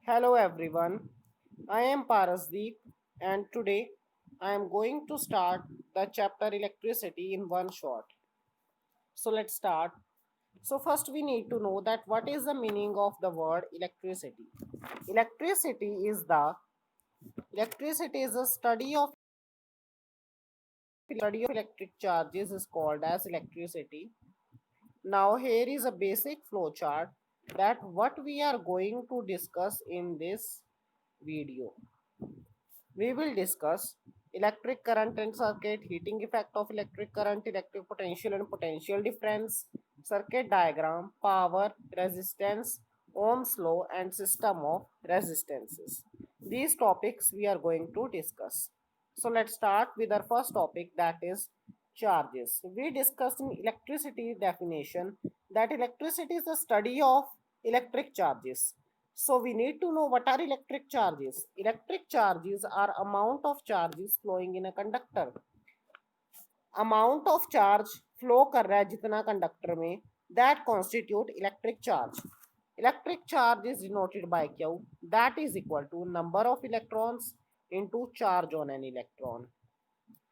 Hello everyone, I am Parasdeep and today I am going to start the chapter electricity in one shot. So let's start. So first we need to know that what is the meaning of the word electricity. Electricity is the electricity is a study of electric charges is called as electricity. Now here is a basic flow chart that what we are going to discuss in this video. We will discuss electric current and circuit, heating effect of electric current, electric potential and potential difference, circuit diagram, power, resistance, Ohm's law and system of resistances. These topics we are going to discuss. So let's start with our first topic, that is charges. We discussed in electricity definition that electricity is the study of electric charges. So we need to know what are electric charges. Electric charges are amount of charges flowing in a conductor. Amount of charge flow कर रहा है जितना conductor में, that constitute electric charge. Electric charge is denoted by Q, that is equal to number of electrons into charge on an electron.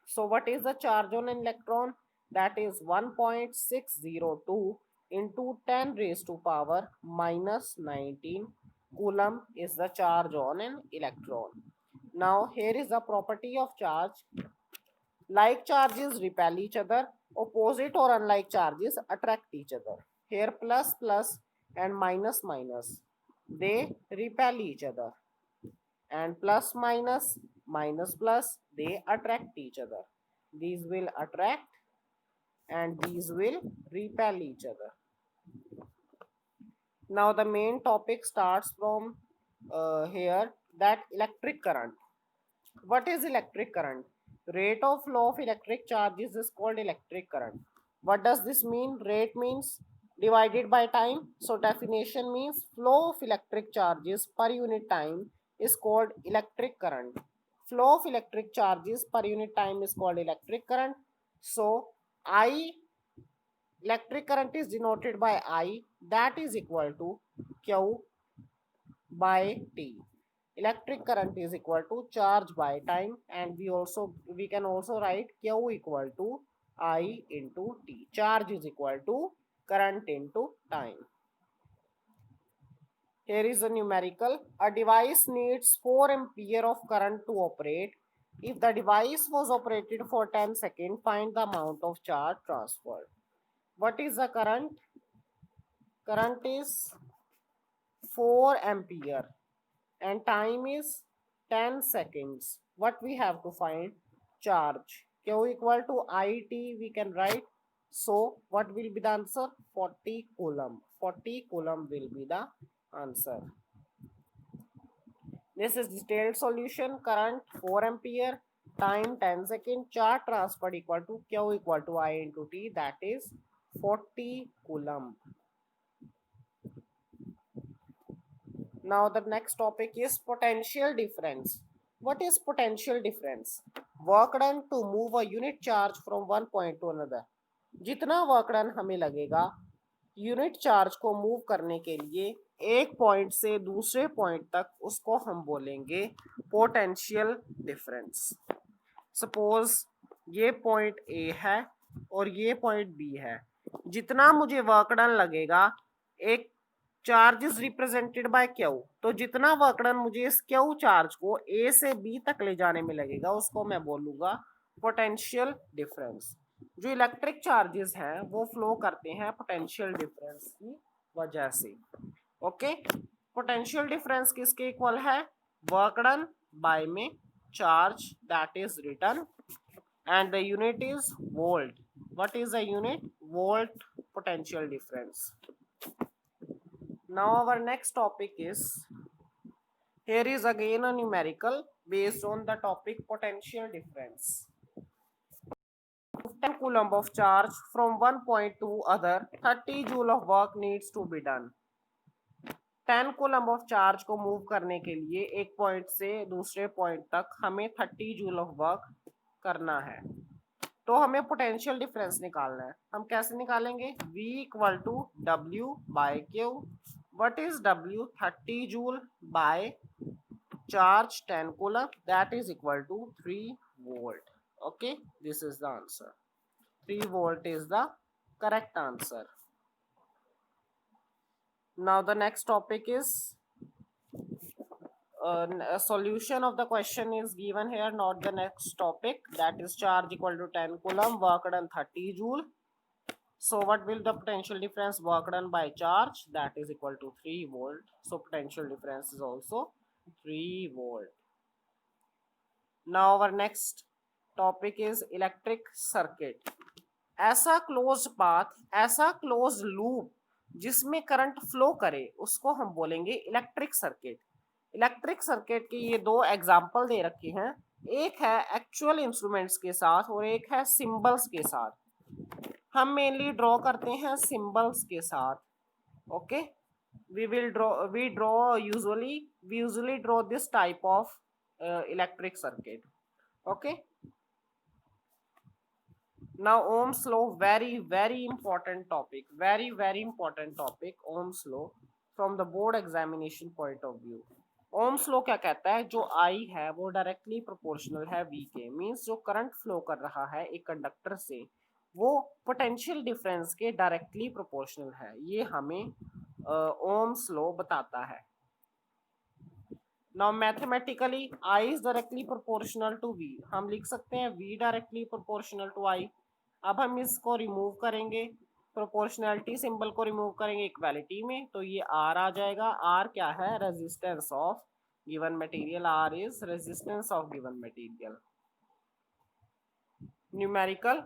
So what is the charge on an electron? That is 1.602 into 10 raised to power minus 19 coulomb is the charge on an electron. Now here is the property of charge. Like charges repel each other, opposite or unlike charges attract each other. Here plus plus and minus minus, they repel each other, and plus minus minus plus, they attract each other. These will attract and these will repel each other. Now the main topic starts from here, that electric current. What is electric current? Rate of flow of electric charges is called electric current. What does this mean? Rate means divided by time. So definition means flow of electric charges per unit time is called electric current. Flow of electric charges per unit time is called electric current. So I, electric current is denoted by I, that is equal to Q by T. Electric current is equal to charge by time, and we can also write Q equal to I into T. Charge is equal to current into time. Here is a numerical. A device needs 4 ampere of current to operate. If the device was operated for 10 seconds, find the amount of charge transferred. What is the current? Current is 4 ampere and time is 10 seconds. What we have to find? Charge. Q equal to IT we can write. So what will be the answer? 40 coulomb. 40 coulomb will be the answer. This is detailed solution. Current 4 ampere, time 10 seconds, charge transferred equal to Q equal to I into T, that is 40 coulomb. Now the next topic is potential difference. What is potential difference? Work done to move a unit charge from one point to another. जितना work done हमें लगेगा unit charge को move करने के लिए एक point से दूसरे पॉइंट तक, उसको हम बोलेंगे पोटेंशियल डिफरेंस. सपोज ये पॉइंट ए है और ये पॉइंट बी है. जितना मुझे वर्क डन लगेगा, एक charge is represented by Q, तो जितना वर्क डन मुझे इस क्यू चार्ज को ए से बी तक ले जाने में लगेगा, उसको मैं बोलूंगा पोटेंशियल डिफरेंस. जो इलेक्ट्रिक चार्जेस हैं वो फ्लो करते हैं पोटेंशियल डिफरेंस की वजह से. ओके, पोटेंशियल डिफरेंस किसके इक्वल है? वर्क डन बाय में charge, that is return, and the unit is volt. What is the unit? Volt potential difference. Now our next topic is, here is again a numerical based on the topic potential difference. 10 coulomb of charge from one point to other, 30 joule of work needs to be done. 10 coulomb of charge को move करने के लिए एक point से दूसरे point तक हमें 30 joule of work करना है. तो हमें पोटेंशियल डिफरेंस निकालना है. हम कैसे निकालेंगे? V equal to W by Q what is W? 30 joule by charge 10 coulomb, that is equal to 3 volt. Okay, this is the answer. 3 volt is the correct answer. Now the next topic is a solution of the question is given here, not the next topic, that is charge equal to 10 coulomb, work done 30 joule. So what will the potential difference, work done by charge, that is equal to 3 volt. So potential difference is also 3 volt. Now our next topic is electric circuit. ऐसा closed path, ऐसा closed loop जिसमें current flow करे, उसको हम बोलेंगे electric circuit. Electric circuit के ये दो एग्जाम्पल दे रखे हैं, एक है एक्चुअल इंस्ट्रूमेंट्स के साथ और एक है सिंबल्स के साथ. हम मेनली ड्रॉ करते हैं सिंबल्स के साथ. Okay, we usually draw this type of electric circuit. Okay, now Ohm's law, very important topic, very important topic, Ohm's law from the board examination point of view. Ohm's law क्या कहता है, जो I है वो directly proportional है V के, means जो current flow कर रहा है एक कंडक्टर से वो पोटेंशियल डिफरेंस के डायरेक्टली प्रोपोर्शनल है. ये हमें Ohm's law बताता है. Now mathematically I is directly proportional to V. हम लिख सकते हैं V directly proportional to I. अब हम इसको रिमूव करेंगे, प्रोपोर्शनैलिटी सिंबल को रिमूव करेंगे इक्वालिटी में, तो ये R आ जाएगा. R क्या है, resistance of given material. R is resistance of given material. Numerical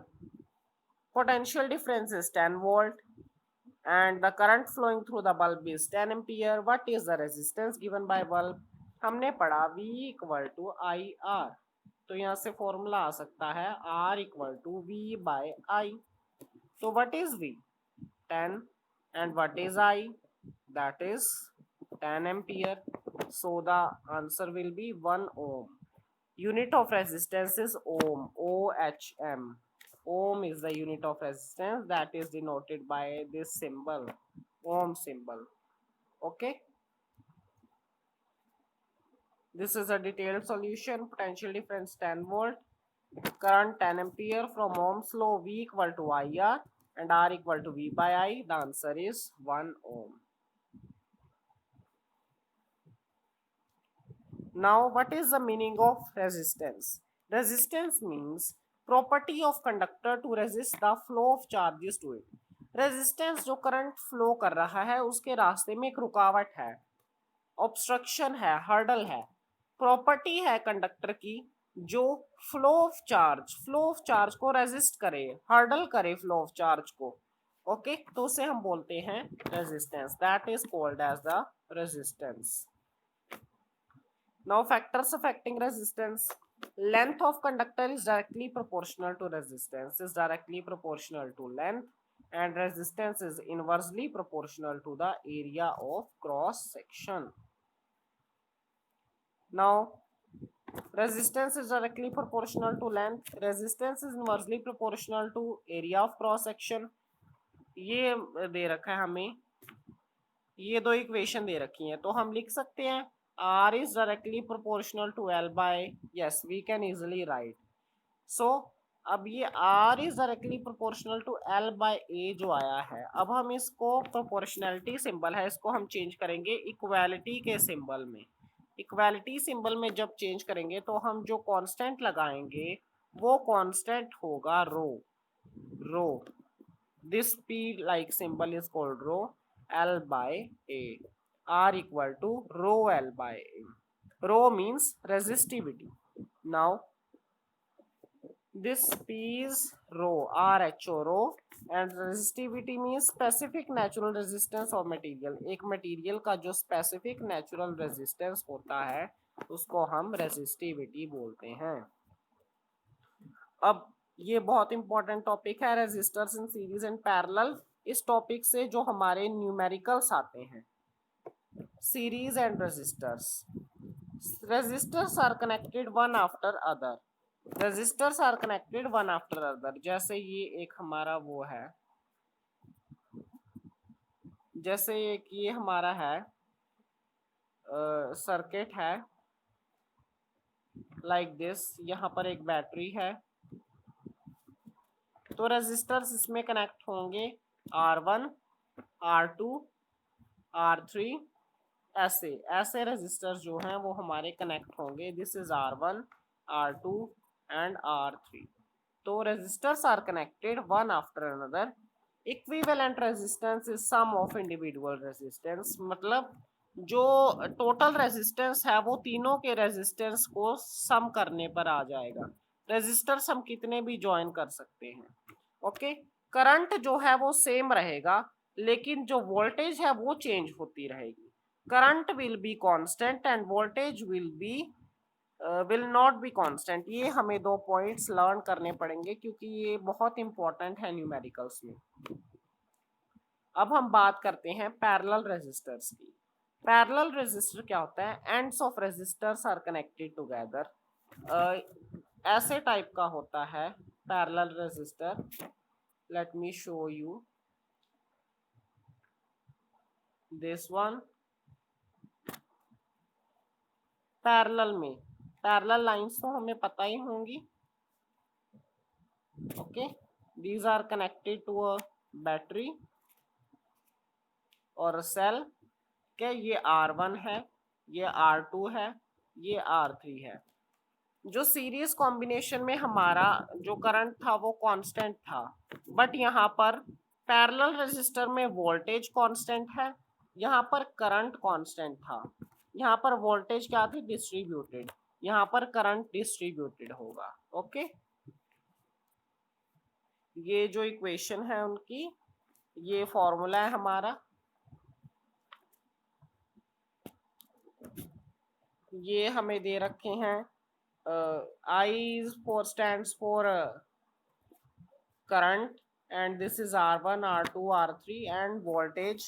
potential difference is 10 volt and the current flowing through the bulb is 10 ampere. What is the resistance given by bulb? हमने पढ़ा V equal to I R, तो यहाँ से formula आ सकता है R equal to V by I. तो what is V? 10 and what is I? That is 10 ampere. So the answer will be 1 ohm. Unit of resistance is ohm, OHM. Ohm is the unit of resistance that is denoted by this symbol, ohm symbol. Okay, this is a detailed solution. Potential difference 10 volt, current 10 ampere, from Ohm's law V equal to IR and R equal to V by I. The answer is 1 ohm. Now what is the meaning of resistance? Resistance means property of conductor to resist the flow of charges to it. Resistance जो current flow कर रहा है उसके रास्ते में एक रुकावट है, ऑब्स्ट्रक्शन है, हर्डल है. प्रॉपर्टी है कंडक्टर की जो फ्लो ऑफ चार्ज को रेजिस्ट करे, हर्डल करे फ्लो ऑफ चार्ज को. ओके, तो उसे हम बोलते हैं resistance. That is called as the resistance. Now factors affecting resistance. Length of conductor is directly proportional to resistance, is directly proportional to length, and resistance is inversely proportional to the area of cross section. Now resistance is directly proportional to length, resistance is inversely proportional to area of cross section. ये दे रखा है हमें, ये दो equation दे रखी हैं, तो हम लिख सकते हैं R is directly proportional to L by, yes we can easily write. So अब ये R is directly proportional to L by A जो आया है, अब हम इसको प्रोपोर्शनैलिटी सिंबल है इसको हम चेंज करेंगे इक्वालिटी के सिंबल में. इक्वालिटी सिंबल में जब चेंज करेंगे तो हम जो कांस्टेंट लगाएंगे वो कांस्टेंट होगा rho. This P like symbol is called rho. L by A. R equal to rho L by A. Rho means resistivity. Now this P is rho, RHO rho, and resistivity means specific natural resistance of material. एक material का जो specific natural resistance होता है उसको हम resistivity बोलते हैं. अब ये बहुत इंपॉर्टेंट टॉपिक है, resistors in series and parallel. इस टॉपिक से जो हमारे न्यूमेरिकल्स आते हैं, series and resistors. Resistors are connected one after other. Resistors are connected one after other. जैसे ये एक हमारा वो है जैसे कि ये हमारा है सर्किट है लाइक दिस, यहाँ पर एक बैटरी है, तो रेजिस्टर्स इसमें कनेक्ट होंगे R1, R2, R3, ऐसे ऐसे रेजिस्टर्स जो हैं वो हमारे कनेक्ट होंगे। This is R1, R2 and R3। तो resistors are connected one after another. Equivalent resistance is sum of individual resistance, मतलब जो टोटल रेजिस्टेंस है वो तीनों के रेजिस्टेंस को सम करने पर आ जाएगा। रेजिस्टर्स हम कितने भी ज्वाइन कर सकते हैं। ओके, करंट जो है वो सेम रहेगा, लेकिन जो वोल्टेज है वो चेंज होती रहेगी। Current will be constant end voltage will not be constant. ये हमें दो पॉइंट्स लर्न करने पड़ेंगे क्योंकि ये बहुत इंपॉर्टेंट है न्यूमेरिकल्स में। अब हम बात करते हैं पैरेलल रेजिस्टर्स की। पैरेलल रेजिस्टर क्या होता है? Ends of resistors are connected together. ऐसे टाइप का होता है parallel resistor. Let me show you this one. Parallel में पैरेलल लाइंस तो हमें पता ही होंगी। Okay, these are connected to a battery और सेल के। ये R1 है, ये R2 है, ये R3 है। जो सीरीज कॉम्बिनेशन में हमारा जो करंट था वो कांस्टेंट था, बट यहाँ पर पैरेलल रेजिस्टर में वोल्टेज कांस्टेंट है, यहाँ पर करंट कांस्टेंट था। यहाँ पर वोल्टेज क्या थी? डिस्ट्रीब्यूटेड। यहाँ पर करंट डिस्ट्रीब्यूटेड होगा। ओके, ये जो इक्वेशन है उनकी, ये फॉर्मूला है हमारा। ये हमें दे रखे हैं I for stands for current and this is R1, R2, R3 and voltage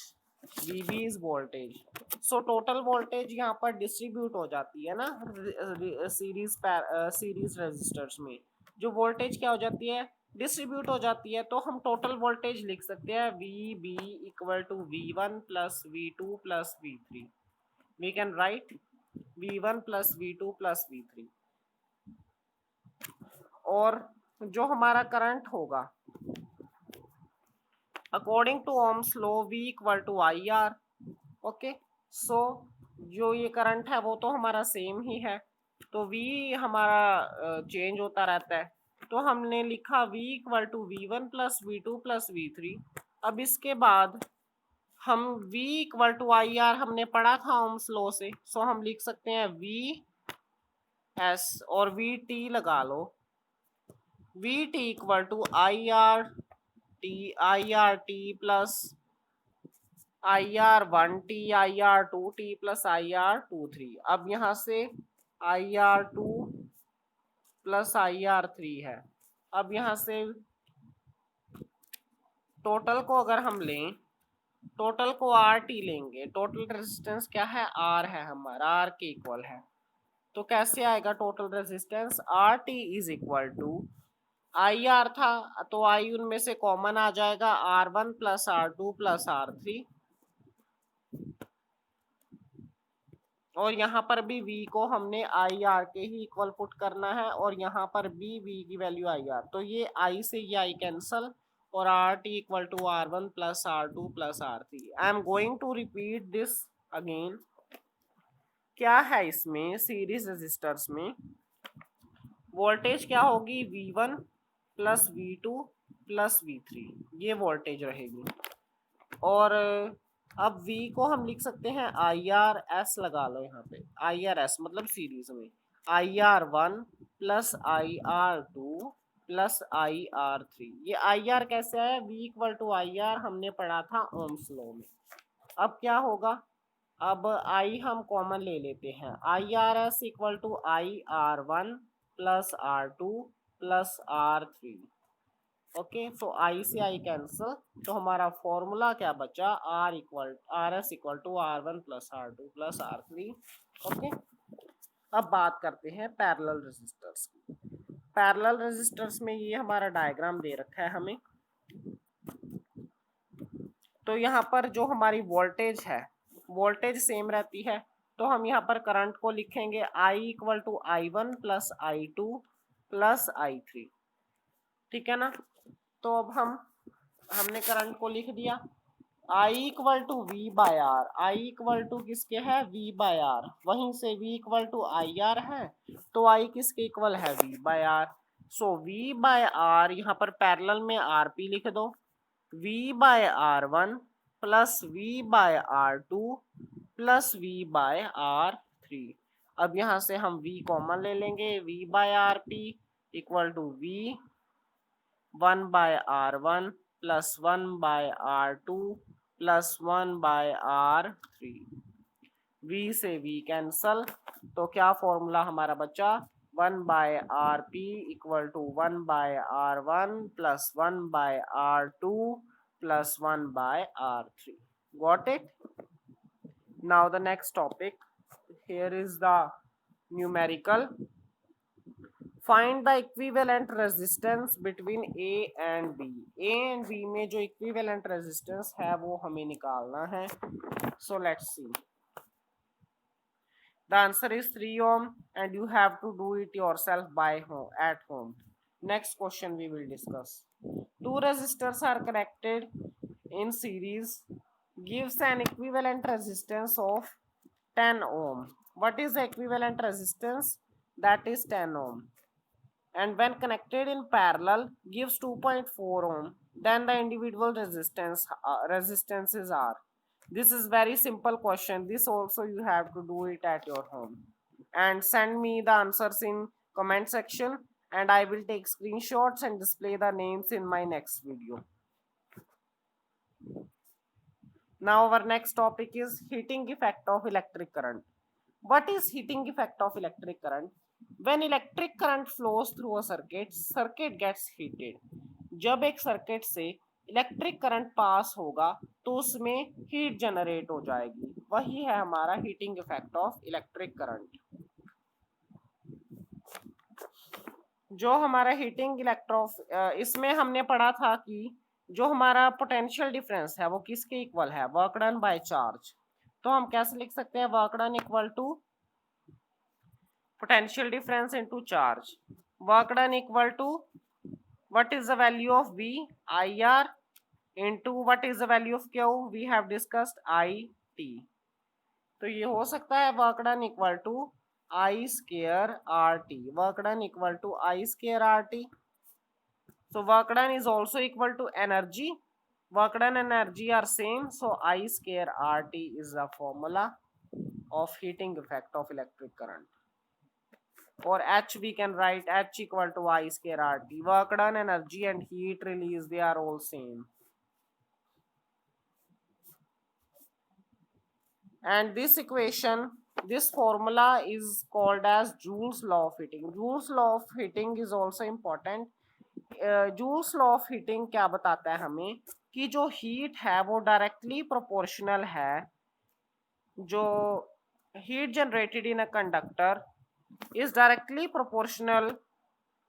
VB is voltage। so total voltage यहाँ पर डिस्ट्रीब्यूट हो जाती है ना सीरीज रेजिस्टर्स में। जो वोल्टेज क्या हो जाती है? डिस्ट्रीब्यूट हो जाती है। तो हम टोटल वोल्टेज लिख सकते हैं VB equal to V1 plus V2 plus V3। We can write V1 plus V2 plus V3। और जो हमारा करंट होगा according to Ohm's law V equal to IR। Okay, so जो ये करंट है वो तो हमारा सेम ही है, तो V हमारा चेंज होता रहता है। तो हमने लिखा V equal to V1 plus V2 plus V3। अब इसके बाद हम V इक्वल टू IR हमने पढ़ा था ओम्स लॉ से, सो हम लिख सकते हैं VS और VT लगा लो। VT equal to IRT plus IR1T IR2T plus IR23। अब यहाँ से IR2 प्लस IR3 है। अब यहाँ से टोटल को अगर हम लें, टोटल को RT लेंगे, टोटल रेजिस्टेंस क्या है? R है हमारा, R के इक्वल है। तो कैसे आएगा total resistance? RT is equal to IR था तो I उनमें से कॉमन आ जाएगा, R1 plus R2 plus R3। और यहाँ पर भी V को हमने IR के ही इक्वल पुट करना है और यहाँ पर भी V की वैल्यू IR। तो ये I से ये I कैंसल और RT equal to R1 plus R2 plus R3। I am going to repeat this again. क्या है इसमें? सीरीज रेजिस्टर्स में वोल्टेज क्या होगी? V1 plus V2 plus V3, ये वोल्टेज रहेगी। और अब V को हम लिख सकते हैं IRS लगा लो यहाँ पे, IRS मतलब सीरीज में IR1 plus IR2 plus IR3। ये IR कैसे आया? V इक्वल टू IR हमने पढ़ा था ओम्स लॉ में। अब क्या होगा? अब I हम कॉमन ले लेते हैं, IRS equal to IR1 plus R2 plus R3। Okay, so I से I कैंसल, तो हमारा फॉर्मूला क्या बचा? RS equal to R1 plus R2 plus R3। Okay, अब बात करते हैं पैरेलल रेजिस्टर्स की। पैरेलल रेजिस्टर्स में ये हमारा डायग्राम दे रखा है हमें। तो यहाँ पर जो हमारी वोल्टेज है, वोल्टेज सेम रहती है, तो हम यहाँ पर करंट को लिखेंगे I equal to I1 plus I2 plus I3, ठीक है ना। तो अब हमने करंट को लिख दिया, I equal to V by R, I equal to किसके है, V बाय आर, वहीं से V equal to I R है, तो I किसके इक्वल है, V by R. So V by R यहाँ पर पैरेलल में RP लिख दो, V by R1 plus V by R2 plus V by R3। अब यहाँ से हम V कॉमन ले लेंगे, V by RP equal to V 1 by R1 plus 1 by R2 plus 1 by R3। V से V कैंसल, तो क्या फॉर्मूला हमारा बचा, 1 by RP equal to 1 by R1 plus 1 by R2 plus 1 by R3। Got it? Now the next topic, here is the numerical. Find the equivalent resistance between A and B. A and B में जो equivalent resistance है वो हमें निकालना है. So let's see. The answer is 3 ohm and you have to do it yourself at home. Next question we will discuss. Two resistors are connected in series, gives an equivalent resistance of 10 ohm. What is the equivalent resistance? That is 10 ohm. And when connected in parallel gives 2.4 ohm, then the individual resistances are. This is very simple question. This also you have to do it at your home and send me the answers in comment section, and I will take screenshots and display the names in my next video. Now our next topic is heating effect of electric current. What is heating effect of electric current? When electric current flows through a circuit, circuit gets heated. जब एक circuit से electric current pass होगा तो उसमें heat generate हो जाएगी, वही है हमारा heating effect of electric current. जो हमारा हीटिंग इसमें हमने पढ़ा था कि जो हमारा पोटेंशियल डिफरेंस है वो किसके इक्वल है, वर्क डन बाय चार्ज. तो हम कैसे लिख सकते हैं, work done equal to potential difference into charge. Work done equal to what is the value of V, IR into what is the value of Q, we have discussed IT. तो ये हो सकता है work done equal to I square RT. Work done equal to I square RT. So work done is also equal to energy. Work done and energy are same. So I square RT is the formula of heating effect of electric current. Or H we can write H equal to I square RT. Work done, energy and heat release, they are all same. And this equation, this formula is called as Joule's law of heating. Joule's law of heating is also important. Joule's law of heating क्या बताता है हमें कि जो heat है वो directly proportional है, जो heat generated in a conductor is directly proportional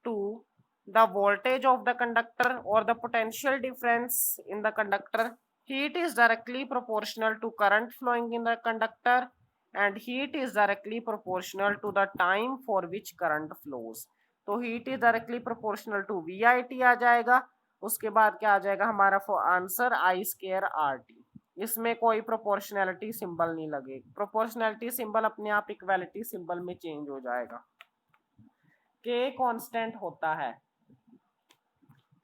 to the voltage of the conductor or the potential difference in the conductor. Heat is directly proportional to current flowing in the conductor and heat is directly proportional to the time for which current flows. तो heat is directly proportional to VIT आ जाएगा. उसके बाद क्या आ जाएगा हमारा answer I square RT. इसमें कोई proportionality symbol नहीं लगेगा. प्रोपोर्शनैलिटी सिंबल अपने आप इक्वालिटी सिंबल में चेंज हो जाएगा. K कांस्टेंट होता है,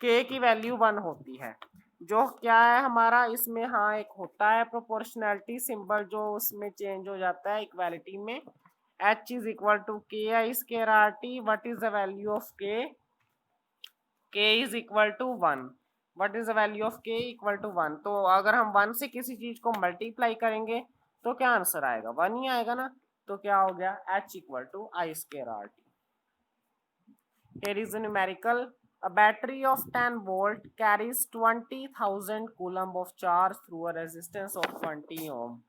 K की वैल्यू 1 होती है. जो क्या है हमारा इसमें, हाँ एक होता है प्रोपोर्शनैलिटी सिंबल जो उसमें चेंज हो जाता है इक्वालिटी में. H is equal to K I square R T. What is the value of K? K is equal to 1. What is the value of K? Equal to 1. तो अगर हम 1 से किसी चीज को मल्टीप्लाई करेंगे तो क्या आंसर आएगा, 1 ही आएगा ना. तो क्या हो गया, H equal to I square R T. Here is a numerical. A battery of 10 volt carries 20,000 coulomb of charge through a resistance of 20 ohm.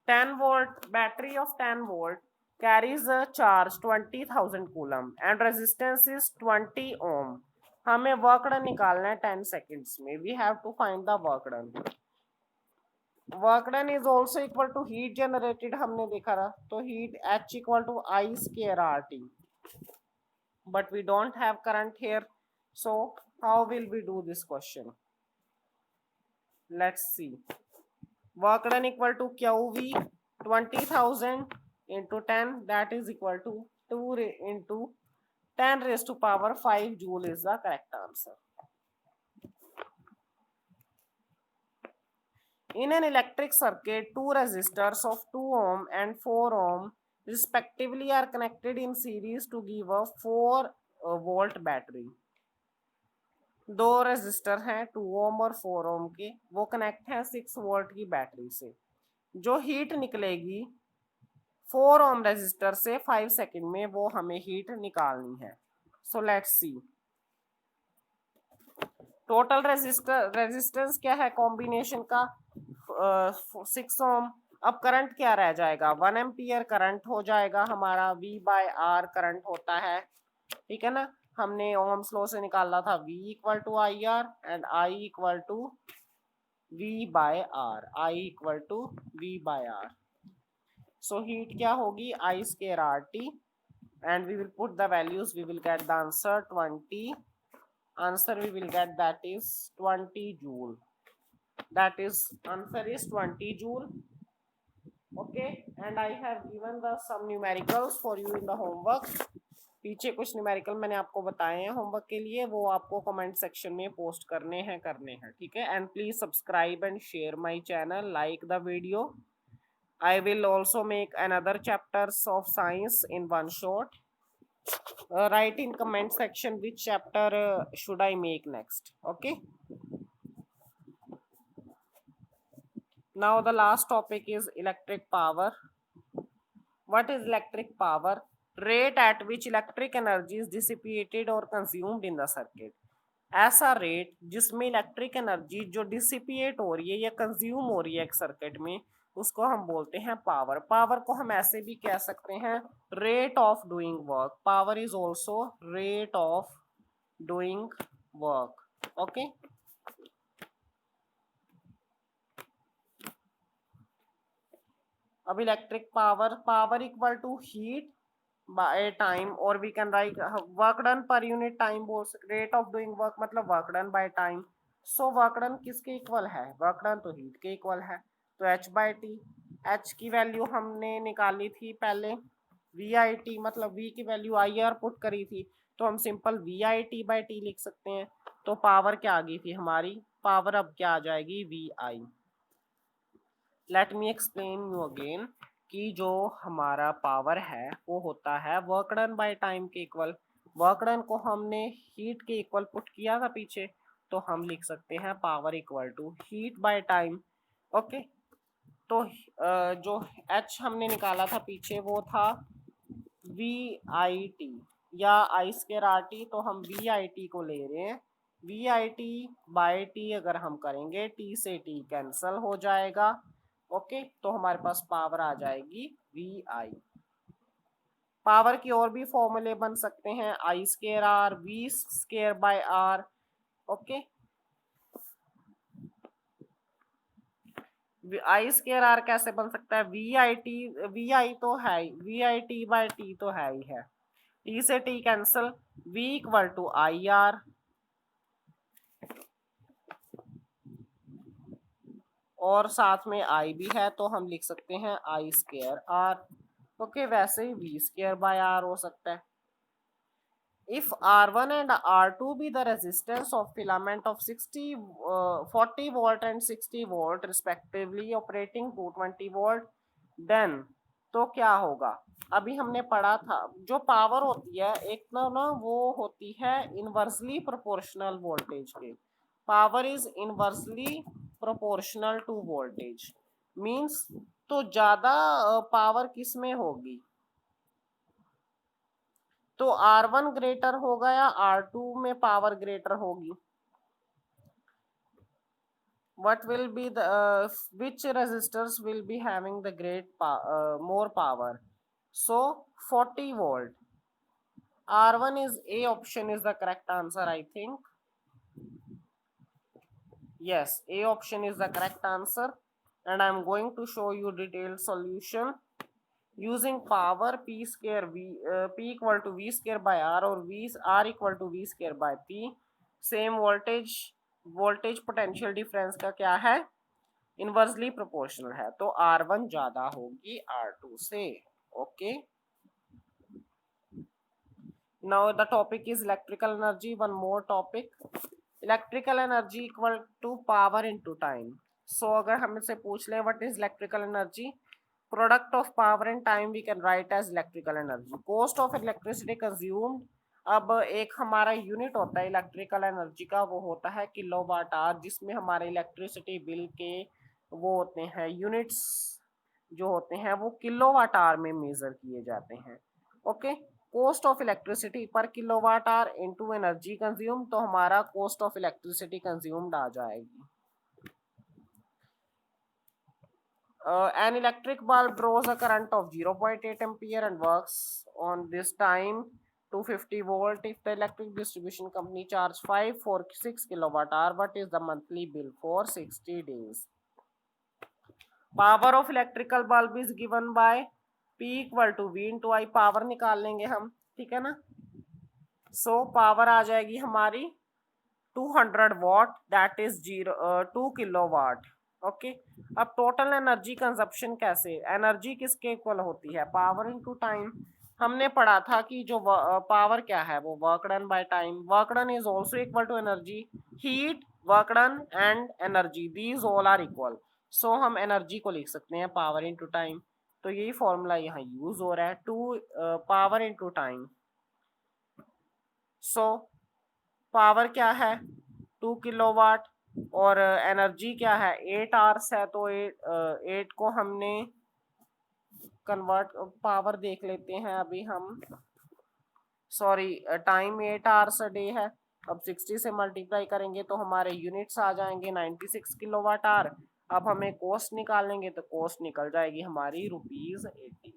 10 volt battery of 10 volt carries a charge 20,000 coulomb and resistance is 20 ohm. हमें work done निकालना है 10 seconds में. We have to find the work done. Work done is also equal to heat generated, हमने देखा था. तो heat H equal to I square R T. But we don't have current here. So how will we do this question? Let's see. Work done equal to QV 20,000 into 10, that is equal to 2 into 10 raised to power 5 joule is the correct answer. In an electric circuit, two resistors of 2 ohm and 4 ohm respectively are connected in series to give a 4 volt battery. दो resistor हैं 2 ओम और 4 ओम के, वो connect है 6 volt की battery से. जो heat निकलेगी 4 ओम रेजिस्टर से 5 सेकंड में, वो हमें हीट निकालनी है. So let's see. Total resistance क्या है कॉम्बिनेशन का? 6 ओम. अब करंट क्या रह जाएगा? 1 एम्पियर करंट हो जाएगा हमारा. V बाय आर करंट होता है, ठीक है ना. हमने ओम्स लॉ से निकाला था V equal to I R and I equal to V by R. I equal to V by R. So heat क्या होगी? I square R T and we will put the values. We will get the answer 20. Answer we will get that is 20 joule. That is answer is 20 joule. Okay, and I have given the some numericals for you in the homework. पीछे कुछ numerical मैंने आपको बताए हैं homework के लिए, वो आपको कमेंट सेक्शन में पोस्ट करने हैं, ठीक है. And please subscribe and share my channel, like the video. I will also make another chapters of science in one shot. Right in comment section which chapter should I make next. Okay, now the last topic is electric power. What is electric power? Rate at which electric energy is dissipated or consumed in the circuit. ऐसा rate जिसमें electric energy जो dissipate हो रही है या consume हो रही है एक सर्किट में, उसको हम बोलते हैं पावर. पावर को हम ऐसे भी कह सकते हैं rate of doing work. Power is also rate of doing work. Okay, अब electric power, power equal to heat by time, और we can write work done per unit time. बोल सकते रेट ऑफ डूइंग वर्क मतलब work done by time. So work done किसके इक्वल है? Work done तो heat के इक्वल है. तो H बाय टी. H की वैल्यू हमने निकाली थी पहले, वी आई टी मतलब V की वैल्यू आई आर पुट करी थी, तो हम simple V I T by T लिख सकते हैं. तो पावर क्या आ गई थी हमारी? पावर अब क्या आ जाएगी? V I. Let me explain you again कि जो हमारा पावर है वो होता है वर्क डन बाय टाइम के इक्वल. वर्क डन को हमने हीट के इक्वल पुट किया था पीछे, तो हम लिख सकते हैं power equal to heat by time. Okay, तो जो H हमने निकाला था पीछे वो था वी आई टी या आई स्केयर आर टी. तो हम वी आई टी को ले रहे हैं. V I T by T अगर हम करेंगे, टी से टी कैंसल हो जाएगा. ओके, तो हमारे पास पावर आ जाएगी वी आई. पावर की और भी फॉर्मूले बन सकते हैं, I square R, V square by R. Okay, I square R कैसे बन सकता है? V I T, V I तो है, V I T by T तो है ही है. टी से T cancel, V equal to I R और साथ में आई भी है, तो हम लिख सकते हैं आई स्केयर आर. ओके, वैसे ही वी स्केयर बाय आर हो सकता है. If R1 and R2 be the resistance of filament of 40 volt and 60 volt respectively operating 220 volt, then तो क्या होगा? अभी हमने पढ़ा था जो पावर होती है एक ना वो होती है इनवर्सली प्रोपोर्शनल वोल्टेज के. Power is inversely proportional to voltage. Means तो ज्यादा पावर किस में होगी? तो R1 ग्रेटर होगा या R2 में पावर ग्रेटर होगी? What will be the which resistors will be having the more power? So 40 volt R1 is A option is the correct answer, I think. Yes, A option is the correct answer. And I'm going to show you detailed solution using power P square V, P equal to V square by R or R equal to V square by P. Same voltage potential difference का क्या है, inversely proportional है, तो R1 ज्यादा होगी R2 से. Okay, now the topic is electrical energy. One more topic, electrical energy equal to power into time. So अगर हमसे पूछ ले what is electrical energy, product of power and time we can write as electrical energy. Cost of electricity consumed, अब एक हमारा unit होता है electrical energy का, वो होता है किलोवाट आवर, जिसमें हमारे इलेक्ट्रिसिटी बिल के वो होते हैं यूनिट्स जो होते हैं वो किलोवाट आवर में मेजर किए जाते हैं. ओके, कॉस्ट ऑफ इलेक्ट्रिसिटी पर kilowatt hour into energy consume, तो हमारा कॉस्ट ऑफ इलेक्ट्रिसिटी कंज्यूम्ड आ जाएगी. An electric bulb draws a current of 0.8 ampere and works on this time 250 volt. If the electric distribution company charge 5 for 6 kilowatt hour, what is the monthly bill for 60 days? Power of electrical bulb is given by P equal to V into I. Power निकाल लेंगे हम, ठीक है ना. So power आ जाएगी हमारी 200 what, that is 2 kilowatt. Okay, अब total energy consumption कैसे, एनर्जी किसके इक्वल होती है, पावर इनटू टाइम. हमने पढ़ा था कि जो पावर क्या है वो work done by time. Work done is also equal to energy. Heat, work done and energy, these all are equal. So हम एनर्जी को लिख सकते हैं पावर इनटू टाइम. तो यही फॉर्मूला यहाँ यूज हो रहा है, two power into time. So power क्या है 2 किलोवाट और एनर्जी क्या है 8 आवर्स है, तो 8 को हमने कन्वर्ट पावर देख लेते हैं अभी हम, sorry time 8 hours a day है. अब 60 से मल्टीप्लाई करेंगे तो हमारे यूनिट्स आ जाएंगे 96 किलोवाट आवर. अब हमें कॉस्ट निकालेंगे तो कॉस्ट निकल जाएगी हमारी ₹80.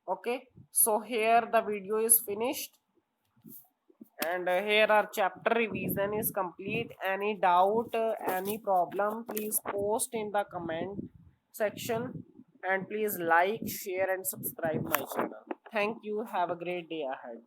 Okay, so here the video is finished and here our chapter revision is complete. Any doubt, any problem, please post in the comment section and please like, share and subscribe my channel. Thank you. Have a great day ahead.